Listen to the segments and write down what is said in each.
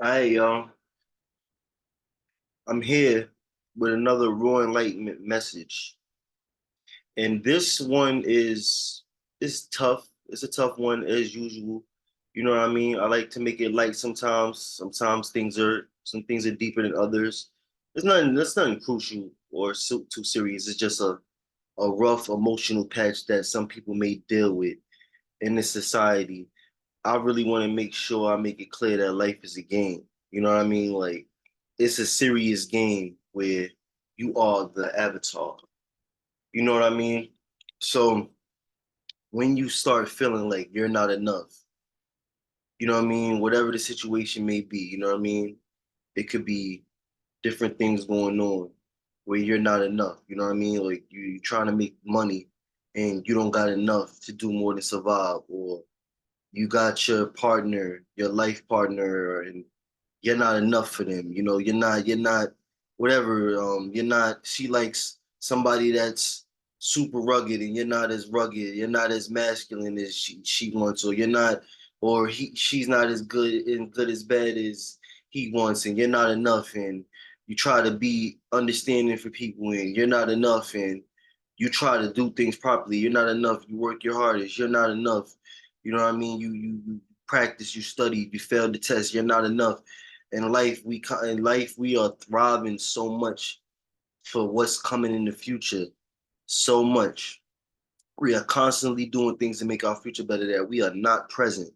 Hi, I'm here with another raw enlightenment message. And this one is tough. It's a tough one as usual. You know what I mean? I like to make it light sometimes. Sometimes some things are deeper than others. That's nothing crucial or too serious. It's just a rough emotional patch that some people may deal with in this society. I really want to make sure I make it clear that life is a game. You know what I mean? Like it's a serious game where you are the avatar. You know what I mean? So when you start feeling like you're not enough, you know what I mean? Whatever the situation may be, you know what I mean? It could be different things going on where you're not enough. You know what I mean? Like you're trying to make money and you don't got enough to do more than survive, or you got your partner, your life partner, and you're not enough for them. You know, you're not, whatever. You're not, she likes somebody that's super rugged and you're not as rugged. You're not as masculine as she wants, or you're not, or she's not as good as bad as he wants, and you're not enough. And you try to be understanding for people and you're not enough. And you try to do things properly. You're not enough. You work your hardest. You're not enough. You know what I mean? You practice, you study, you failed the test. You're not enough. In life we are thriving so much for what's coming in the future. So much. We are constantly doing things to make our future better that we are not present.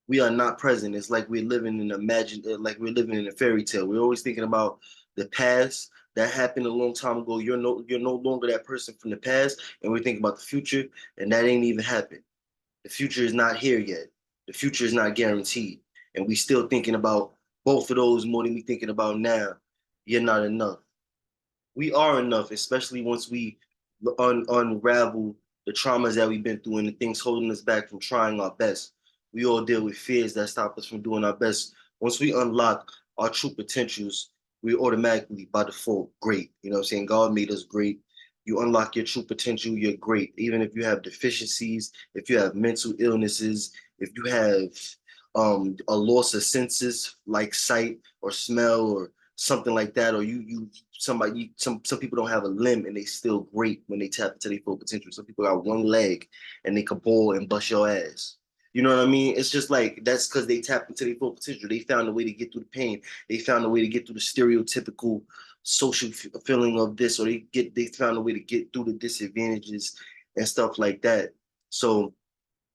We are not present. It's like we're living in like we're living in a fairy tale. We're always thinking about the past that happened a long time ago. You're no longer that person from the past, and we're thinking about the future, and that ain't even happened. The future is not here yet. The future is not guaranteed. And we still thinking about both of those more than we thinking about now. You're not enough. We are enough, especially once we unravel the traumas that we've been through and the things holding us back from trying our best. We all deal with fears that stop us from doing our best. Once we unlock our true potentials, we automatically, by default, great. You know what I'm saying? God made us great. You unlock your true potential, you're great. Even if you have deficiencies, if you have mental illnesses, if you have a loss of senses like sight or smell or something like that, or some people don't have a limb and they still great when they tap into their full potential. Some people got one leg and they can bowl and bust your ass. You know what I mean? It's just like that's because they tapped into their full potential. They found a way to get through the pain. They found a way to get through the stereotypical social feeling of this, or they found a way to get through the disadvantages and stuff like that. So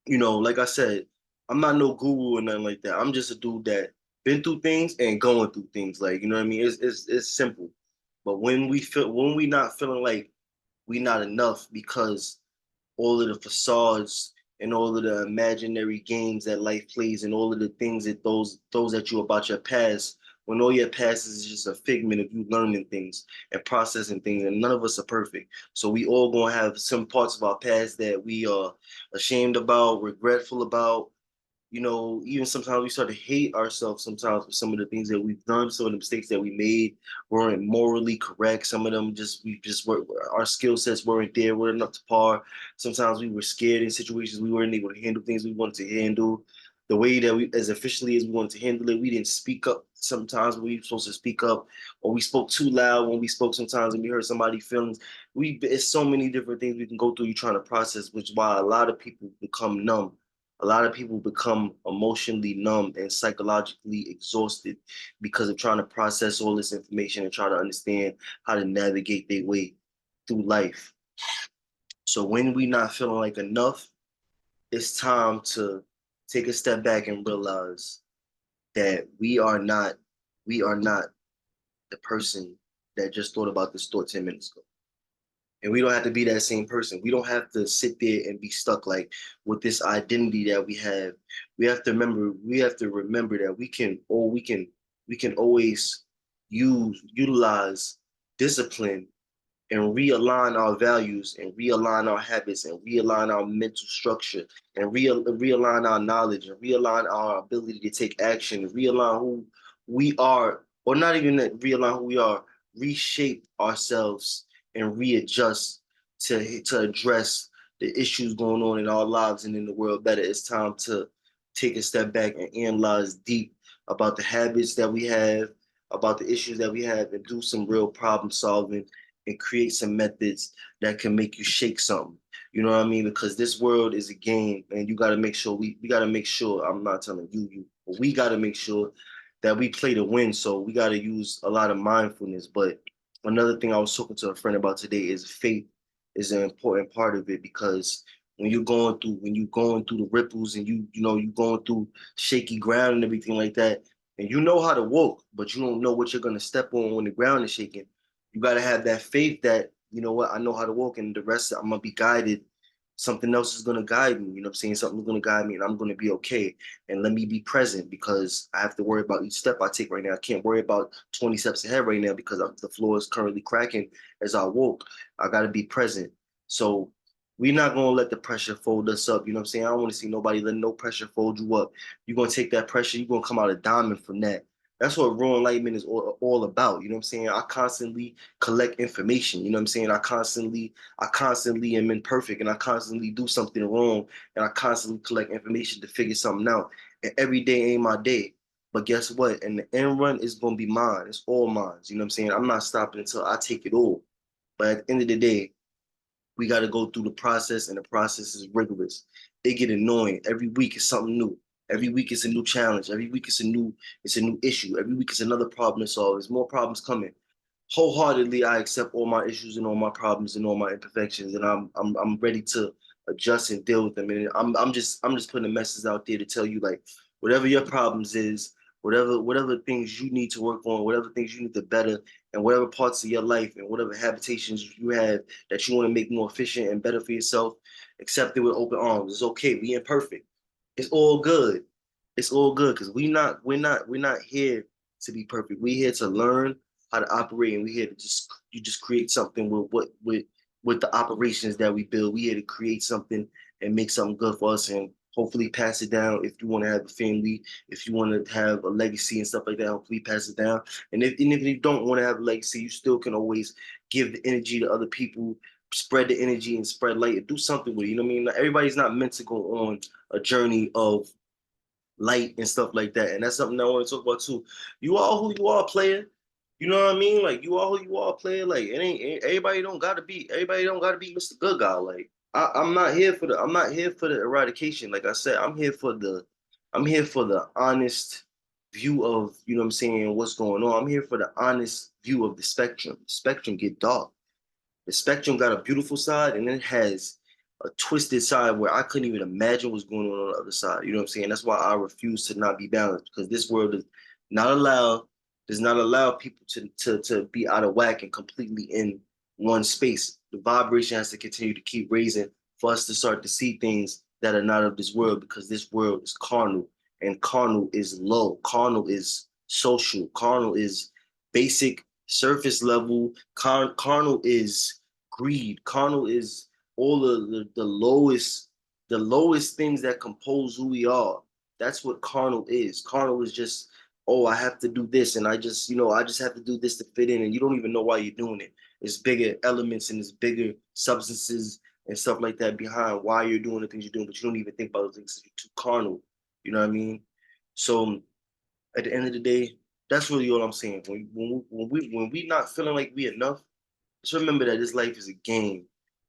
like I said, I'm not no guru or nothing like that. I'm just a dude that been through things and going through things. Like, you know what I mean? It's simple. But when we not feeling like we not enough because all of the facades and all of the imaginary games that life plays and all of the things that those that you about your past, when all your past is just a figment of you learning things and processing things, and none of us are perfect. So we all gonna have some parts of our past that we are ashamed about, regretful about. Even sometimes we start to hate ourselves sometimes for some of the things that we've done, some of the mistakes that we made weren't morally correct. Some of them we just were our skill sets weren't there, weren't up to par. Sometimes we were scared in situations we weren't able to handle things we wanted to handle. The way that we as efficiently as we wanted to handle it, we didn't speak up sometimes when we were supposed to speak up, or we spoke too loud when we spoke sometimes and we hurt somebody's feelings. It's so many different things we can go through you trying to process, which is why a lot of people become numb. A lot of people become emotionally numb and psychologically exhausted because of trying to process all this information and try to understand how to navigate their way through life. So when we not feeling like enough, it's time to take a step back and realize that we are not the person that just thought about this thought 10 minutes ago. And we don't have to be that same person. We don't have to sit there and be stuck like with this identity that we have. We have to remember that we can always utilize discipline and realign our values and realign our habits and realign our mental structure and realign our knowledge and realign our ability to take action and realign who we are, or not even that, realign who we are, reshape ourselves and readjust to address the issues going on in our lives and in the world better. It's time to take a step back and analyze deep about the habits that we have, about the issues that we have, and do some real problem solving and create some methods that can make you shake something. You know what I mean? Because this world is a game, and you got to make sure we got to make sure. I'm not telling you, but we got to make sure that we play to win. So we got to use a lot of mindfulness. But another thing I was talking to a friend about today is faith is an important part of it because when you're going through the ripples and you're going through shaky ground and everything like that, and you know how to walk, but you don't know what you're gonna step on when the ground is shaking. You gotta have that faith that you know what I know how to walk, and the rest I'm gonna be guided. Something else is gonna guide me. You know what I'm saying? Something's gonna guide me, and I'm gonna be okay. And let me be present because I have to worry about each step I take right now. I can't worry about 20 steps ahead right now because the floor is currently cracking as I walk. I gotta be present. So we're not gonna let the pressure fold us up. You know what I'm saying? I don't want to see nobody let no pressure fold you up. You're gonna take that pressure, you're gonna come out a diamond from that. That's what raw enlightenment is all about. You know what I'm saying? I constantly collect information. You know what I'm saying? I constantly am imperfect and I constantly do something wrong and I constantly collect information to figure something out. And every day ain't my day. But guess what? And the end run is gonna be mine. It's all mine. You know what I'm saying? I'm not stopping until I take it all. But at the end of the day, we got to go through the process, and the process is rigorous. It get annoying. Every week is something new. Every week is a new challenge. Every week it's a new issue. Every week is another problem to solve. There's more problems coming. Wholeheartedly, I accept all my issues and all my problems and all my imperfections, and I'm ready to adjust and deal with them. And I'm just putting a message out there to tell you like whatever your problems is, whatever things you need to work on, whatever things you need to better, and whatever parts of your life and whatever habitations you have that you want to make more efficient and better for yourself, accept it with open arms. It's okay. We imperfect. It's all good. It's all good because we're not here to be perfect. We're here to learn how to operate, and we're here to just create something with the operations that we build. We're here to create something and make something good for us, and hopefully pass it down. If you want to have a family, if you want to have a legacy and stuff like that, hopefully pass it down. And if you don't want to have a legacy, you still can always give the energy to other people, spread the energy and spread light and do something with it. You know what I mean? Like, everybody's not meant to go on a journey of light and stuff like that. And that's something I want to talk about too. You are who you are, player. You know what I mean? Like, you are who you are, player. Like, everybody don't gotta be Mr. Good Guy. Like, I'm not here for the eradication. Like I said, I'm here for the honest view of, you know what I'm saying, what's going on. I'm here for the honest view of the spectrum. The spectrum get dark. The spectrum got a beautiful side, and it has a twisted side where I couldn't even imagine what's going on the other side. You know what I'm saying? That's why I refuse to not be balanced, because this world is not allowed does not allow people to be out of whack and completely in one space. The vibration has to continue to keep raising for us to start to see things that are not of this world, because this world is carnal, and carnal is low. Carnal is social. Carnal is basic surface level. Carnal is greed. Carnal is all of the lowest things that compose who we are. That's what carnal is. Carnal is just, oh, I have to do this, and I just have to do this to fit in, and you don't even know why you're doing it. It's bigger elements and it's bigger substances and stuff like that behind why you're doing the things you're doing, but you don't even think about those things. You're too carnal. You know what I mean? So at the end of the day, that's really all I'm saying. When we not feeling like we enough, just remember that this life is a game.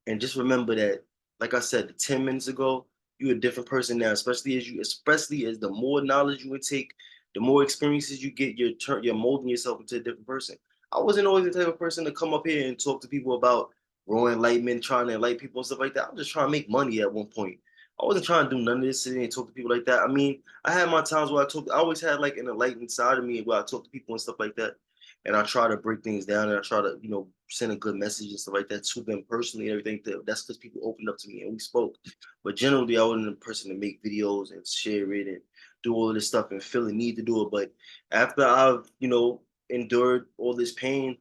And just remember that, like I said, 10 minutes ago, you're a different person now, especially as the more knowledge you would take, the more experiences you get, you're molding yourself into a different person. I wasn't always the type of person to come up here and talk to people about raw enlightenment, trying to enlighten people and stuff like that. I'm just trying to make money at one point. I wasn't trying to do none of this, sitting and talk to people like that. I mean, I had my times where I always had like an enlightened side of me where I talk to people and stuff like that, and I try to break things down, and I try to, send a good message and stuff like that to them personally and everything. That's because people opened up to me and we spoke. But generally, I wasn't the person to make videos and share it and do all of this stuff and feel the need to do it. But after I've, endured all this pain,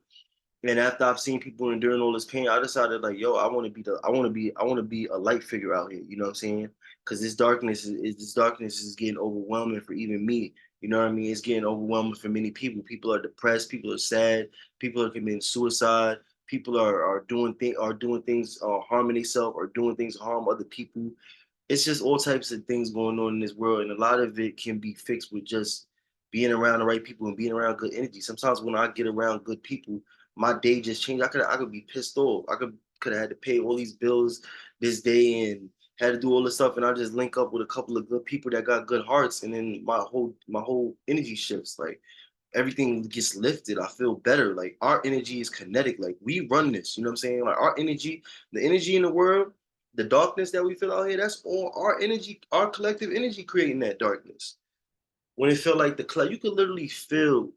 and after I've seen people enduring all this pain, I decided like, yo, I want to be a light figure out here. You know what I'm saying? Because this darkness is getting overwhelming for even me. You know what I mean? It's getting overwhelming for many people. People are depressed. People are sad. People are committing suicide. People are doing things, harming themselves, or doing things to harm other people. It's just all types of things going on in this world, and a lot of it can be fixed with just being around the right people and being around good energy. Sometimes when I get around good people, my day just changed. I could be pissed off. I could have had to pay all these bills this day and had to do all this stuff, and I just link up with a couple of good people that got good hearts, and then my whole energy shifts. Like everything gets lifted. I feel better. Like our energy is kinetic. Like we run this. You know what I'm saying? Like our energy, the energy in the world, the darkness that we feel out here, that's all our energy, our collective energy creating that darkness. When it felt like the cloud, you could literally feel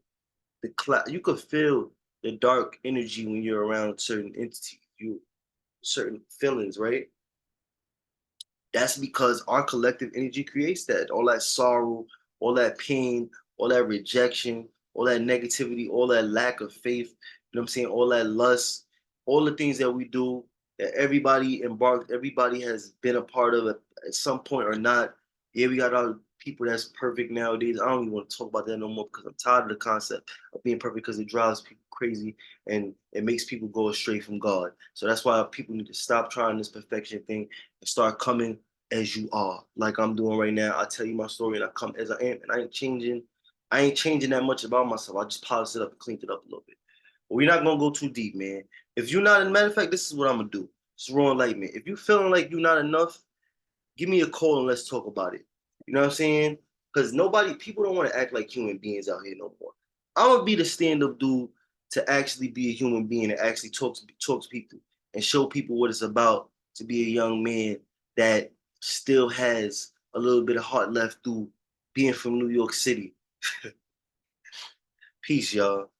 the cloud. You could feel the dark energy when you're around certain entities, you certain feelings, right? That's because our collective energy creates that. All that sorrow, all that pain, all that rejection, all that negativity, all that lack of faith, you know what I'm saying? All that lust, all the things that we do that everybody has been a part of at some point or not. Yeah, we got our people that's perfect nowadays. I don't even want to talk about that no more because I'm tired of the concept of being perfect because it drives people crazy and it makes people go astray from God. So that's why people need to stop trying this perfection thing and start coming as you are, like I'm doing right now. I tell you my story and I come as I am, and I ain't changing. I ain't changing that much about myself. I just polished it up and cleaned it up a little bit. But we're not gonna go too deep, man. If you're not, as a matter of fact, this is what I'm gonna do. It's raw enlightenment. If you feeling like you're not enough, give me a call and let's talk about it. You know what I'm saying? Because people don't want to act like human beings out here no more. I'm gonna be the stand-up dude to actually be a human being and actually talk to people and show people what it's about to be a young man that still has a little bit of heart left through being from New York City. Peace, y'all.